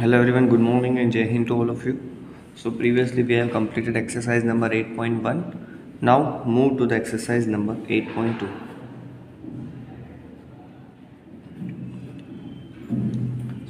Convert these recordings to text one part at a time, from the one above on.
Hello everyone, good morning and Jai Hind to all of you. So previously we have completed exercise number 8.1. Now move to the exercise number 8.2.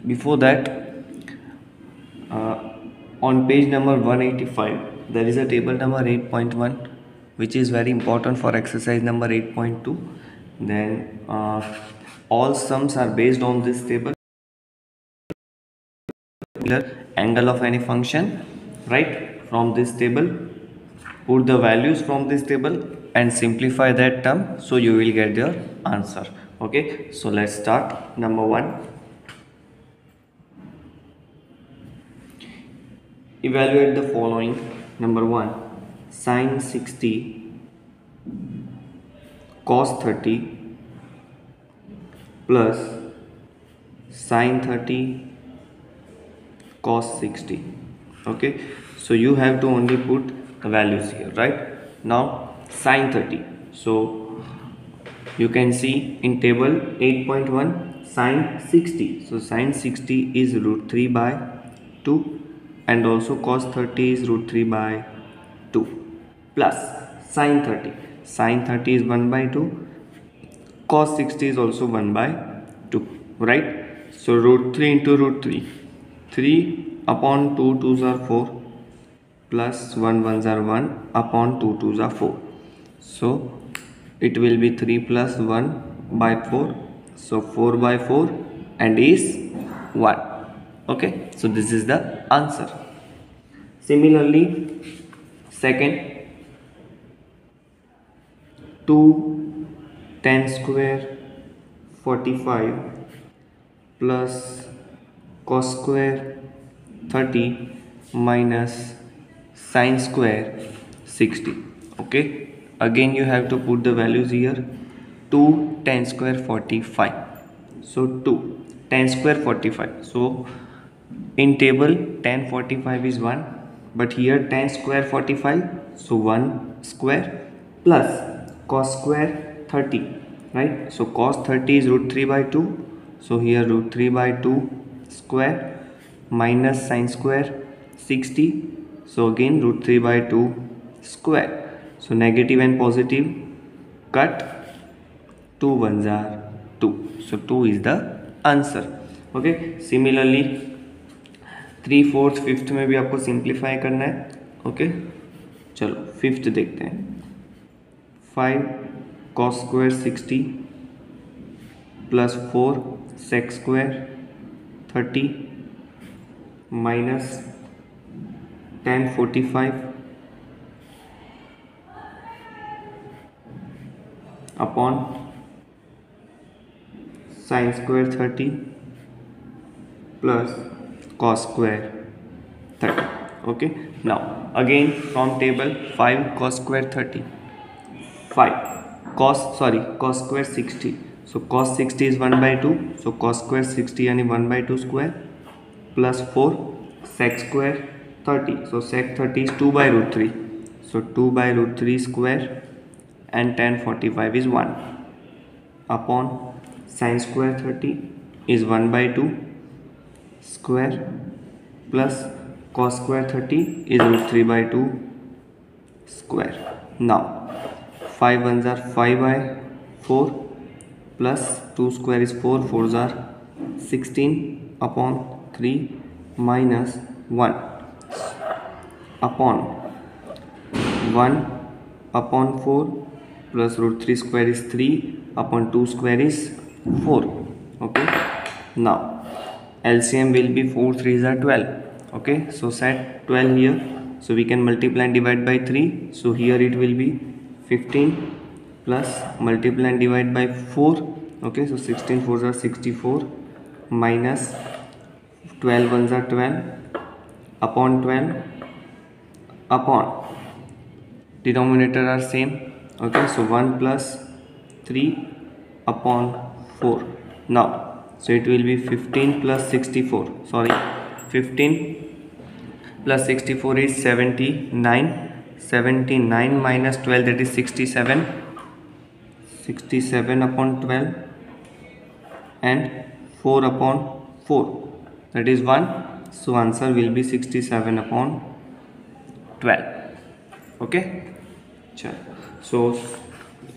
Before that, on page number 185, there is a table number 8.1 which is very important for exercise number 8.2. Then all sums are based on this table. Angle of any function, right, from this table, put the values from this table and simplify that term, so you will get your answer. Okay, so let's start. Number one, evaluate the following. Number one, sine 60 cos 30 plus sine 30 cos 60. Okay, so you have to only put the values here. Right now, sine 30, so you can see in table 8.1 sine 60, so sine 60 is root 3 by 2, and also cos 30 is root 3 by 2, plus sine 30, sine 30 is 1 by 2, cos 60 is also 1 by 2, right? So root 3 into root 3, 3 upon 2 2s are 4, plus 1 1s are 1 upon 2 2s are 4. So it will be 3 plus 1 by 4, so 4 by 4 and is 1. Okay, so this is the answer. Similarly, second, 2 tan square 45 plus cos square 30 minus sine square 60. Okay, again you have to put the values here. 2 tan square 45, so 2 tan square 45, so in table tan 45 is 1, but here tan square 45, so 1 square, plus cos square 30, right? So cos 30 is root 3 by 2, so here root 3 by 2 square minus sine square 60, so again root 3 by 2 square. So negative and positive cut, 2 ones are 2, so 2 is the answer. Okay, similarly 3 4th 5th में भी आपको simplify करना है. Okay, चलो 5th देखते हैं. 5 cos square 60 plus 4 sec square 30 minus tan 45 upon sin square 30 plus cos square 30. Okay, now again from table 5 cos square 30, 5 cos square 60, so cos 60 is 1 by 2, so cos square 60 यानी 1 by 2 square, plus 4 sec square 30, so sec 30 is 2 by root 3, so 2 by root 3 square, and tan 45 is 1 upon sin square 30 is 1 by 2 square, plus cos square 30 is root 3 by 2 square. Now 5 ones are 5 by 4, plus 2 square is 4, 4s are 16 upon 3 minus 1 upon 1 upon 4, plus root 3 square is 3 upon 2 square is 4. Okay, now LCM will be 4 3s are 12. Okay, so set 12 here, so we can multiply and divide by 3, so here it will be 15 plus multiply and divide by 4. Okay, so 16 4s are 64 minus 12 ones are 12 upon 12 upon denominator are same. Okay, so 1 plus 3 upon 4. Now so it will be 15 plus 64, sorry, 15 plus 64 is 79, 79 minus 12, that is 67, 67 upon 12 and 4 upon 4, that is 1, So answer will be 67 upon 12. Okay, so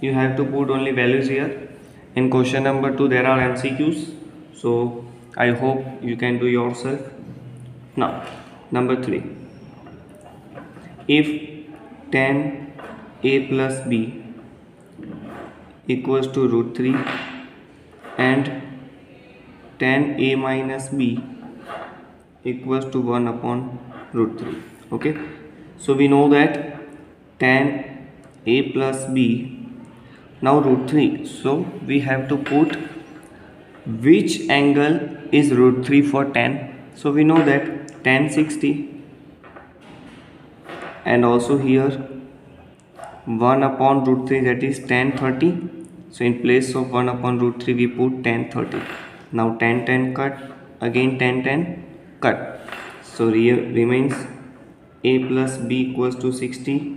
you have to put only values here. In question number 2 there are MCQs, so I hope you can do yourself. Now number 3, if tan a plus b equals to root 3 and tan a minus b equals to 1 upon root 3. Okay, so we know that tan a plus b, now root 3, so we have to put which angle is root 3 for tan. So we know that tan 60, and also here 1 upon root 3, that is tan 30. So in place of 1 upon root 3 we put tan 30. Now tan cut, again tan cut, so remains a plus b equals to 60,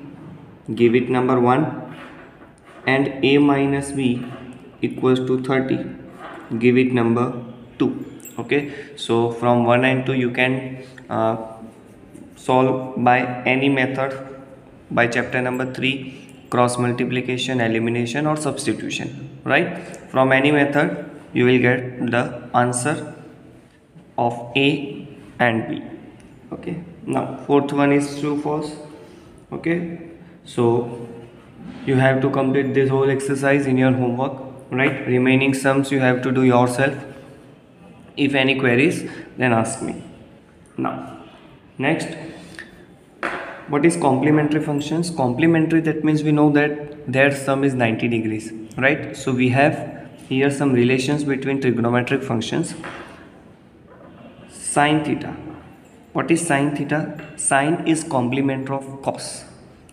give it number 1, and a minus b equals to 30, give it number 2. Okay, so from 1 and 2 you can solve by any method, by chapter number 3, cross multiplication, elimination or substitution, right? From any method you will get the answer of A and B. Okay, now fourth one is true false. Okay, so you have to complete this whole exercise in your homework, right? Remaining sums you have to do yourself. If any queries, then ask me. Now next, what is complementary functions? Complementary, that means we know that their sum is 90 degrees, right? So we have here some relations between trigonometric functions. Sin theta, what is sin theta? Sin is complementary of cos.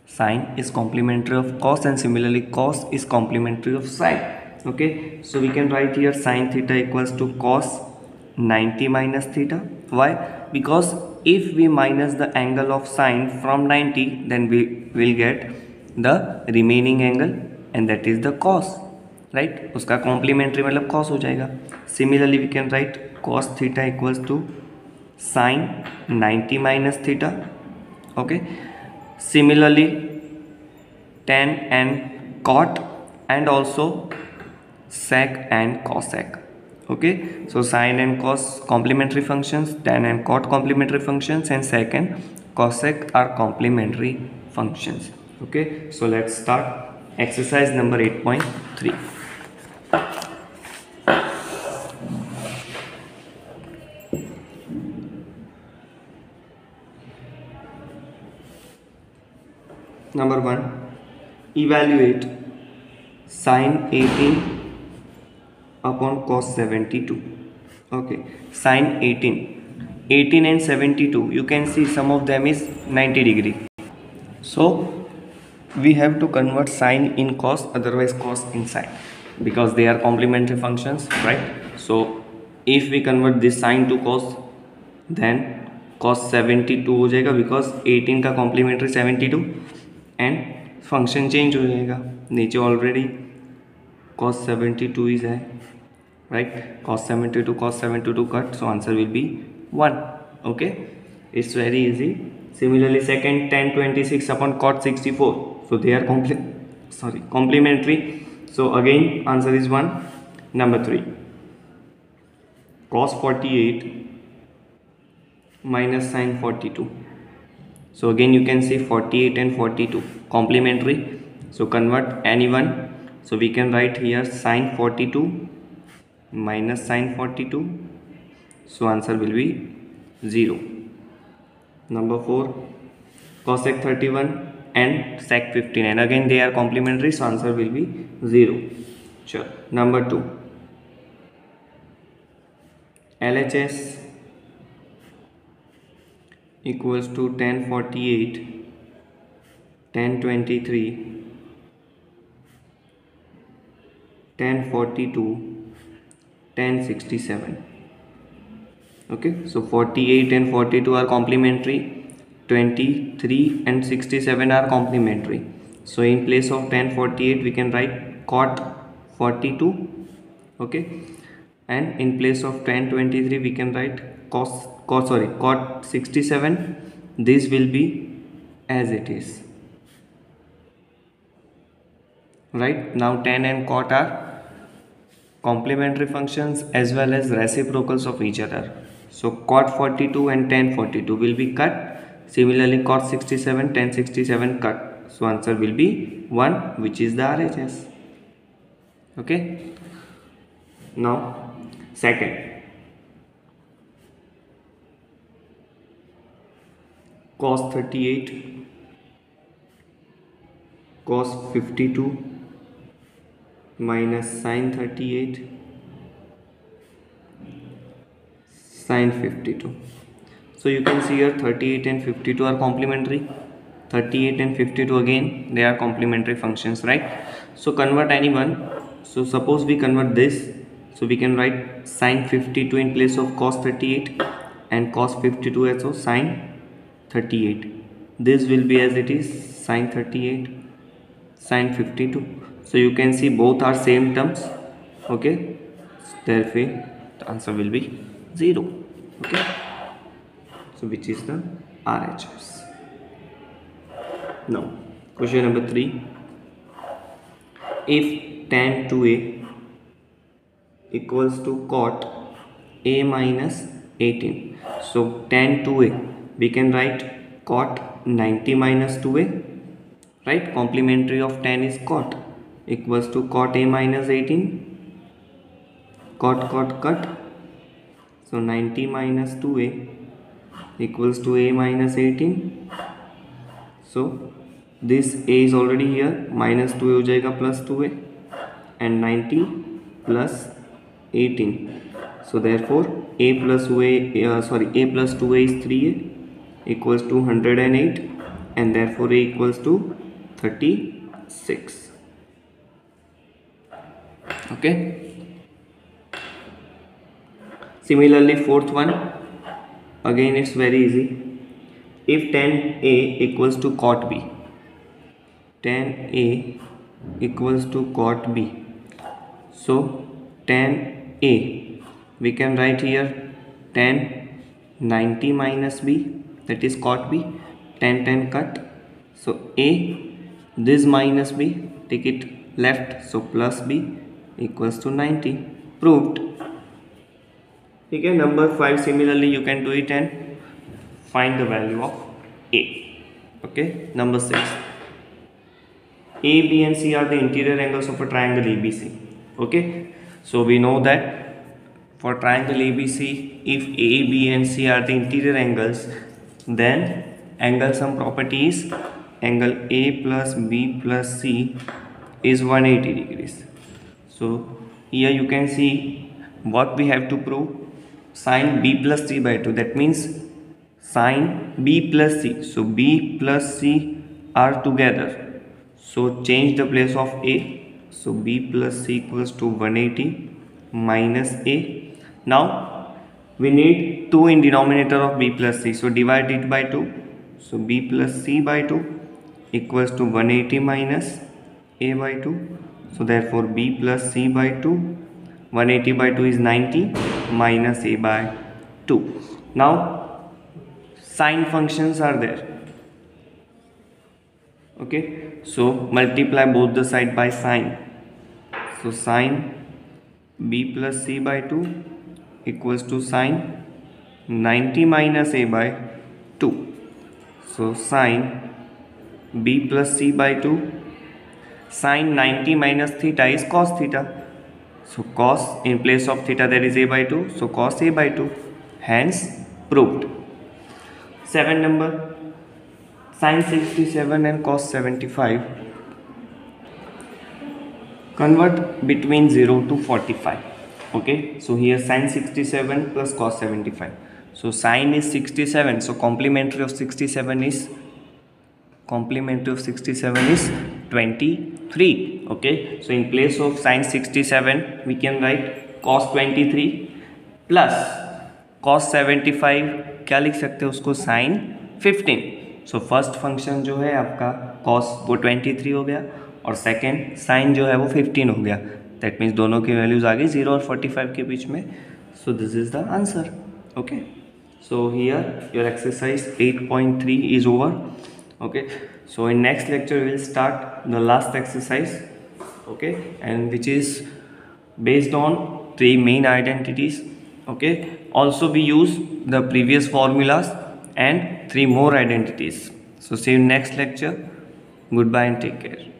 Sin is complementary of cos, and similarly cos is complementary of sin. Okay, so we can write here sin theta equals to cos 90 minus theta. Why? Because if we minus the angle of sin from 90, then we will get the remaining angle, and that is the cos, right? उसका complementary मतलब cos हो जाएगा. Similarly we can write cos theta equals to sin 90 minus theta. Okay, similarly tan and cot, and also sec and cosec. Okay, so sin and cos complementary functions, tan and cot complementary functions, and sec and cosec are complementary functions. Okay, so let's start exercise number 8.3. Number 1, evaluate sin 18 upon cos 72. Okay, sin 18 and 72, you can see some of them is 90 degree, so we have to convert sin in cos, otherwise cos in sin, because they are complementary functions, right? So if we convert this sin to cos, then cos 72 हो जाएगा, because 18 का complementary 72, and function change हो जाएगा. नीचे already cos 72 is है, right? Cos 72 cut, so answer will be 1. Okay, it's very easy. Similarly second, tan 26 upon cot 64, so they are complementary, so again answer is 1. Number 3, cos 48 minus sin 42, so again you can see 48 and 42 complementary, so convert any one. So we can write here sin 42 minus sin 42, so answer will be 0. Number 4, cosec 31 and sec 15, and again they are complementary, so answer will be 0. Sure. Number 2, LHS equals to tan 48, tan 23, tan 42, tan 67. Okay, so 48 and 42 are complementary, 23 and 67 are complementary, so in place of tan 48 we can write cot 42. Okay, and in place of tan 23 we can write cot 67, this will be as it is. Right, now tan and cot are complementary functions as well as reciprocals of each other. So cot 42 and tan 42 will be cut. Similarly, cot 67, tan 67 cut. So answer will be 1, which is the RHS. Okay. Now second, cos 38, cos 52 minus sin 38 sin 52. So you can see here 38 and 52 are complementary. 38 and 52 again, they are complementary functions, right? So convert any one. So suppose we convert this, so we can write sin 52 in place of cos 38 and cos 52 as well sin 38. This will be as it is, sin 38 sin 52. So you can see both are same terms. Okay, therefore the answer will be 0. Okay, so which is the RHS. Now question number 3, if tan 2a equals to cot a minus 18, so tan 2a we can write cot 90 minus 2a, right? Complementary of tan is cot, equals to cot a minus 18, cot cut, so 90 minus 2a equals to a minus 18. So this a is already here, minus 2a हो जाएगा plus 2a and 90 plus 18. So therefore a plus 2a is 3a equals to 108, and therefore a equals to 36. Okay. Similarly, fourth one, again it's very easy. If tan a equals to cot b, tan a equals to cot b, so tan a we can write here tan 90 minus b, that is cot b, tan cut, so a, this minus b, take it left, so plus b equals to 90. Proved. Okay, number 5, similarly you can do it and find the value of a. Okay, number 6, a, b and c are the interior angles of a triangle ABC. Okay, so we know that for triangle ABC, if a, b and c are the interior angles, then angle sum property is angle a plus b plus c is 180 degrees. So here you can see what we have to prove, sin b plus c by 2, that means sin b plus c, so b plus c are together, so change the place of a, so b plus c equals to 180 minus a. Now we need 2 in denominator of b plus c, so divide it by 2, so b plus c by 2 equals to 180 minus a by 2, so therefore b plus c by 2, 180 by 2 is 90 minus a by 2. Now sine functions are there. Okay, so multiply both the side by sine, so sine b plus c by 2 equals to sine 90 minus a by 2, so sine b plus c by 2, sine 90 minus theta is cos theta, so cos in place of theta there is a by 2, so cos a by 2, hence proved. 7 number, sin 67 and cos 75, convert between 0 to 45. Okay, so here sin 67 plus cos 75, so sin is 67, so complementary of 67 is 23. Okay, so in place of sin 67 we can write cos 23 plus cos 75, क्या लिख सकते हैं उसको, sin 15. So first function जो है आपका cos वो 23 हो गया और सेकेंड साइन जो है वो 15 हो गया, दैट मीन्स दोनों की वैल्यूज आ गई 0 और 45 के बीच में. So this is the answer. Okay. So here your exercise 8.3 is over. Okay, so in next lecture we will start the last exercise. Okay, and which is based on three main identities. Okay, also we use the previous formulas and three more identities. So see you next lecture. Goodbye and take care.